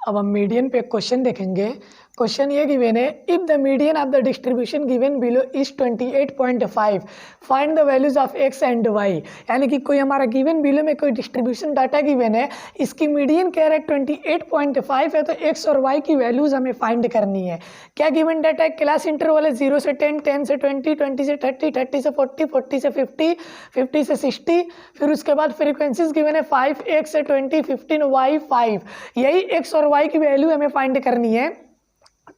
अब हम मीडियन पे क्वेश्चन देखेंगे। क्वेश्चन ये गिवन है, if the median of the distribution given below is 28.5 find the values of X and Y. यानी कि कोई हमारा गिवन बिलो में कोई डिस्ट्रीब्यूशन डाटा गिवन है, इसकी मीडियन कह रहा है 28.5 है, तो एक्स और वाई की वैल्यूज हमें फाइंड करनी है। क्या गिवन डाटा है? क्लास इंटरवल है 0 से 10, 10 से 20, 20 से 30, 30 से 40, 40 से 50, 50 से 60। फिर उसके बाद फ्रीक्वेंसीज गिवन है 5 एक्स से 20, 15 वाई 5। यही एक्स और वाई की वैल्यू हमें फाइंड करनी है।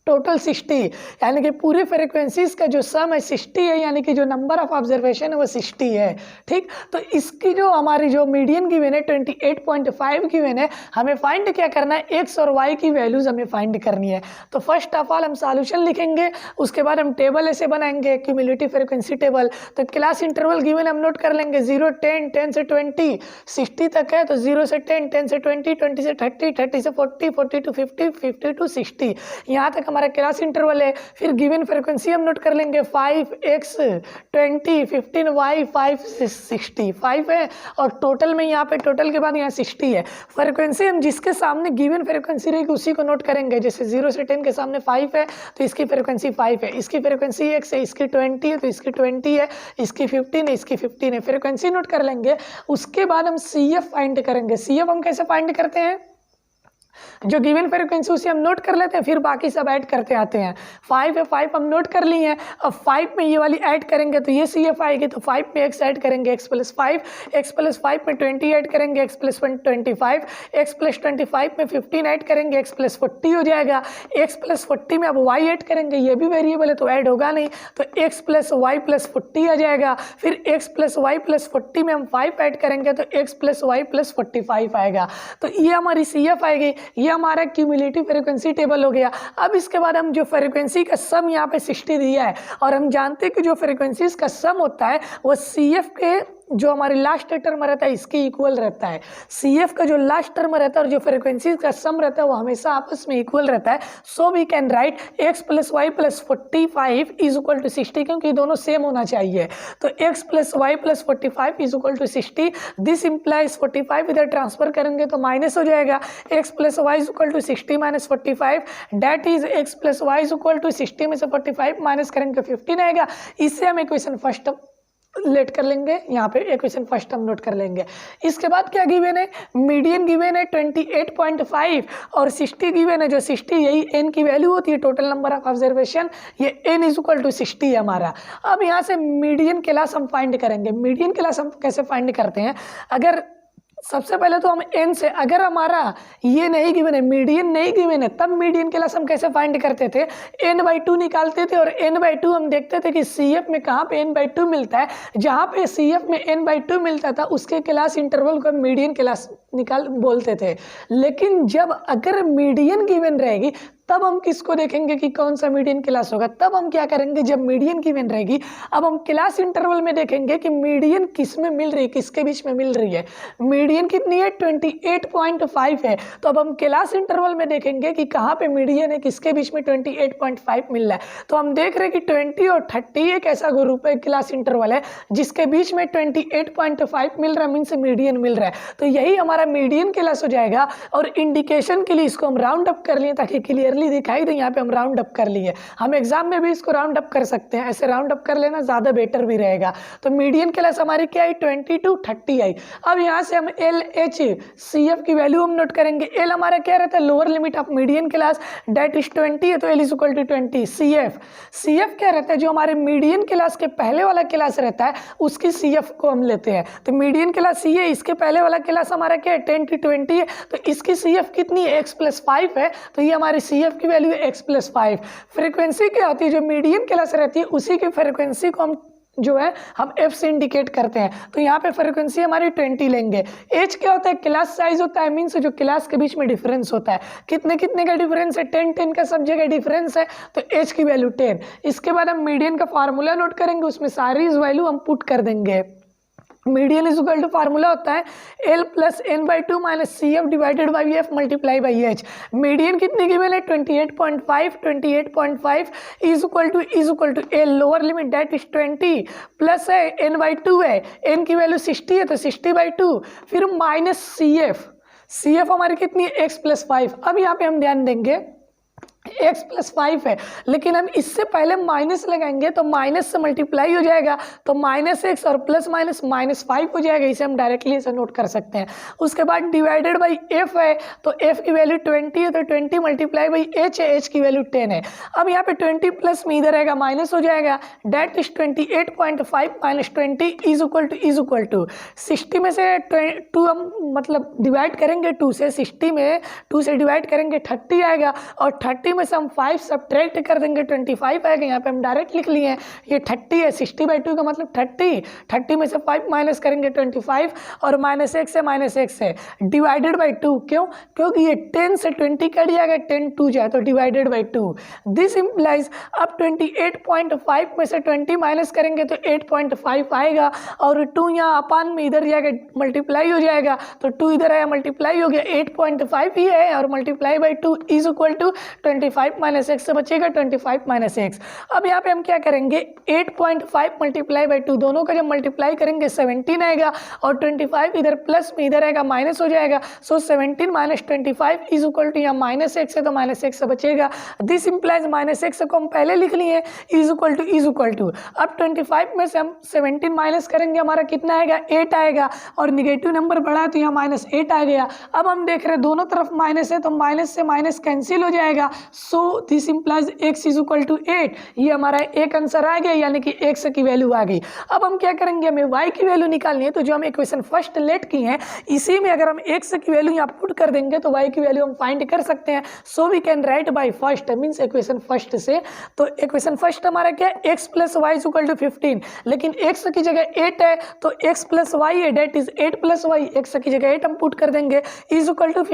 टोटल 60, यानी कि पूरी फ्रीक्वेंसीज का जो सम है 60 है, यानी कि जो नंबर ऑफ ऑब्जर्वेशन है वो 60 है। ठीक, तो इसकी जो हमारी जो मीडियन गिवन है 28.5 गिवन है, हमें फाइंड क्या करना है? एक्स और वाई की वैल्यूज हमें फाइंड करनी है। तो फर्स्ट ऑफ ऑल हम सॉल्यूशन लिखेंगे, उसके बाद हम टेबल ऐसे बनाएंगे, क्यूमुलेटिव फ्रीक्वेंसी टेबल। तो क्लास इंटरवल गिवन हम नोट कर लेंगे 0, 10, 10 से 20, 60 तक है, तो 0 से 10, 10 से 20, 20 से 30, 30 से 40, 40 टू 50, 50 टू 60, यहाँ तक हमारा क्लास इंटरवल है। फिर गिवन फ्रीक्वेंसी हम नोट कर लेंगे 5x 20, 15y 5 65 है, और टोटल में यहाँ पे टोटल के बाद यहाँ 60 है। फ्रीक्वेंसी हम जिसके सामने गिवन फ्रीक्वेंसी रहेगी उसी को नोट करेंगे। जैसे 0 से 10 के सामने 5 है तो इसकी फ्रीक्वेंसी 5 है, इसकी फ्रीक्वेंसी x है, इसकी 20 है तो इसकी 20 है, इसकी 15 है, इसकी 15 है। फ्रीक्वेंसी नोट कर लेंगे, उसके बाद हम CF फाइंड करेंगे। CF हम कैसे फाइंड करते हैं? जो गिवन फ्रीक्वेंसी उसे हम नोट कर लेते हैं, फिर बाकी सब ऐड करते आते हैं। 5 है, 5 हम नोट कर लिए हैं। अब 5 में ये वाली ऐड करेंगे तो ये CF आएगी, तो 5 में x ऐड करेंगे, x प्लस 5, x प्लस 5 में 20 ऐड करेंगे, x प्लस 25, x प्लस 25 में 15 ऐड करेंगे, x प्लस 40 हो जाएगा। x प्लस 40 में अब y ऐड करेंगे, ये भी वेरिएबल है तो ऐड होगा नहीं, तो x प्लस y प्लस 40 आ जाएगा। फिर x प्लस y प्लस 40 में हम 5 ऐड करेंगे तो x प्लस y प्लस 45 आएगा। तो ये हमारी CF आएगी, ये हमारा क्यूमुलेटिव फ्रीक्वेंसी टेबल हो गया। अब इसके बाद हम जो फ्रीक्वेंसी का सम यहाँ पे 60 दिया है, और हम जानते हैं कि जो फ्रीक्वेंसीज का सम होता है वो CF के जो हमारे लास्ट टर्म रहता है इसके इक्वल रहता है। CF का जो लास्ट टर्म रहता है और जो फ्रीक्वेंसीज का सम रहता है वो हमेशा आपस में इक्वल रहता है। So we can write x plus Y plus 45 is equal to 60, क्योंकि ये दोनों सेम होना चाहिए। तो x plus Y plus 45 is equal to 60। This implies 45 इधर ट्रांसफर करेंगे तो माइनस हो जाएगा। x plus Y is equal to 60 minus 45, that is x plus Y is equal to 60 में से 45 माइनस करेंगे 15 आएगा। इससे हम इक्वेशन फर्स्ट लेट कर लेंगे, यहाँ पे इक्वेशन फर्स्ट हम नोट कर लेंगे। इसके बाद क्या गिवन है? मीडियन गिवन है 28.5 और 60 गिवन है। जो 60 यही n की वैल्यू होती है, टोटल नंबर ऑफ ऑब्जर्वेशन, ये n इज इक्वल टू 60 है हमारा। अब यहाँ से मीडियन क्लास हम फाइंड करेंगे। मीडियन क्लास हम कैसे फाइंड करते हैं? अगर सबसे पहले तो हम n से, अगर हमारा ये नहीं गिवन है, मीडियन नहीं गिवन है, तब मीडियन क्लास हम कैसे फाइंड करते थे? n/2 निकालते थे, और n/2 हम देखते थे कि CF में कहाँ पे n/2 मिलता है। जहाँ पे CF में n/2 मिलता था उसके क्लास इंटरवल को मीडियन क्लास निकाल बोलते थे। लेकिन जब अगर मीडियन गिवन रहेगी तब हम किसको देखेंगे कि कौन सा मीडियन क्लास होगा? तब हम क्या करेंगे, जब मीडियन गिवन रहेगी अब हम क्लास इंटरवल में देखेंगे कि मीडियन किस में मिल रही है, किसके बीच में मिल रही है। मीडियन कितनी है? 28.5 है। तो अब हम क्लास इंटरवल में देखेंगे कि कहाँ पे मीडियन है, किसके बीच में 28.5 मिल रहा है। तो हम देख रहे हैं कि 20 और 30 एक ऐसा ग्रुप है, क्लास इंटरवल है जिसके बीच में 28.5 मिल रहा है, मीन्स मीडियन मिल रहा है। तो यही हमारा मीडियन क्लास हो जाएगा। और इंडिकेशन के लिए इसको हम राउंड अप कर लिए ताकि क्लियरली दिखाई दे। यहाँ पे हम राउंड अप कर लिए, हम एग्जाम में भी इसको राउंड अप कर सकते हैं, ऐसे राउंड अप कर लेना ज़्यादा बेटर भी रहेगा। तो मीडियन क्लास हमारी क्या आई? 20 टू 30 आई। अब यहाँ से हम LHCF की वैल्यू हम नोट करेंगे। L हमारा क्या रहता है? Lower limit of median class, that is 20 है, तो L is equal to 20। CF क्या रहता है? जो हमारे मीडियन क्लास के पहले वाला क्लास रहता है उसकी CF को हम लेते हैं। तो मीडियन क्लास C है, इसके पहले वाला क्लास हमारा क्या है? 10 to 20 है, तो इसकी CF कितनी है? x प्लस 5 है, तो ये हमारी CF की वैल्यू है x प्लस 5। फ्रीक्वेंसी क्या होती है? जो मीडियन क्लास रहती है उसी की फ्रीक्वेंसी को हम जो है हम f से इंडिकेट करते हैं। तो यहाँ पे फ्रीक्वेंसी हमारी 20 लेंगे। h क्या होता है? क्लास साइज होता है, मीन्स जो क्लास के बीच में डिफरेंस होता है। कितने कितने का डिफरेंस है? 10 का सब जगह डिफरेंस है, तो h की वैल्यू 10। इसके बाद हम मीडियन का फार्मूला नोट करेंगे, उसमें सारी वैल्यू हम पुट कर देंगे। Median is equal to formula होता है L plus n/2 minus CF divided by F multiply by H। Median कितनी गिवन है? 28.5। 28.5 is equal to L lower limit that is 20 plus है n/2 है, n की वैल्यू 60 है तो 60/2, फिर माइनस CF। सी एफ हमारी कितनी है, x प्लस 5। अब यहाँ पे हम ध्यान देंगे x प्लस 5 है, लेकिन हम इससे पहले माइनस लगाएंगे तो माइनस से मल्टीप्लाई हो जाएगा, तो -x और प्लस माइनस -5 हो जाएगा। इसे हम डायरेक्टली ऐसे नोट कर सकते हैं। उसके बाद डिवाइडेड बाई f है, तो f की वैल्यू 20 है, तो 20 मल्टीप्लाई बाई h है, h की वैल्यू 10 है। अब यहाँ पे 20 प्लस में इधर आएगा माइनस हो जाएगा, that is 28.5 minus 20 is equal to 60 में से 2 हम मतलब डिवाइड करेंगे 2 से, 60 में 2 से डिवाइड करेंगे 30 आएगा, और 30 में से हम 5 सब्ट्रैक्ट कर देंगे 25 आएगा। यहाँ पे हम डायरेक्ट लिख लिए हैं, ये 30 है, 60/2 का मतलब 30 में से 5 माइनस करेंगे 25, और -x है डिवाइडेड बाई 2। क्यों? क्योंकि ये 10 से 20 कट जाएगा, 10 2 जाए तो डिवाइडेड बाई 2। दिस इम्प्लाइज अब 28.5 में से 20 माइनस करेंगे तो 8.5 आएगा, और 2 यहाँ अपान में इधर जाएगा मल्टीप्लाई हो जाएगा, तो 2 इधर आया मल्टीप्लाई हो गया, 8.5 ही है, और multiply by 2 is equal to 25 minus X से बचेगा 25 माइनस एक्स। अब यहाँ पे हम क्या करेंगे, 8.5 मल्टीप्लाई बाई 2 दोनों का जब मल्टीप्लाई करेंगे 17 आएगा, और 25 इधर प्लस में इधर आएगा माइनस हो जाएगा, सो 17 माइनस 25 इज इक्वल टू यहाँ माइनस एक्स है तो माइनस एक्स से बचेगा। दिस इंप्लाइज माइनस एक्स को हम पहले लिख लिए इज इक्वल टू। अब 25 में से हम 17 माइनस करेंगे, हमारा कितना आएगा, 8 आएगा, और निगेटिव नंबर बढ़ा तो यहाँ -8 आ गया। अब हम देख रहे हैं दोनों तरफ माइनस है, तो माइनस से माइनस कैंसिल हो जाएगा, so this implies x is equal to 8। ये हमारा एक आंसर आ गया, यानी कि x की वैल्यू आ गई। अब हम क्या करेंगे, हमें y की वैल्यू निकालनी है, तो जो हम इक्वेशन फर्स्ट लेट की है इसी में अगर हम x की वैल्यू यहाँ पुट कर देंगे तो y की वैल्यू हम फाइंड कर सकते हैं। So we can write by first means equation first से। तो इक्वेशन फर्स्ट हमारा क्या है, x plus Y is equal to 15, लेकिन x की जगह 8 है तो x प्लस वाई है, that is 8 plus Y, x की जगह 8 हम पुट कर देंगे is equal to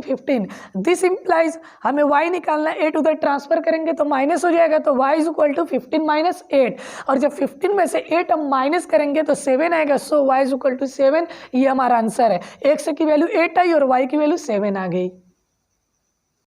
15। This implies हमें y निकालना, 8 उधर ट्रांसफर करेंगे तो माइनस हो जाएगा, तो y is equal to 15 minus 8, और जब 15 में से 8 हम माइनस करेंगे तो 7 आएगा, सो y इज इक्वल टू 7। ये हमारा आंसर है। x की वैल्यू 8 आई और y की वैल्यू 7 आ गई।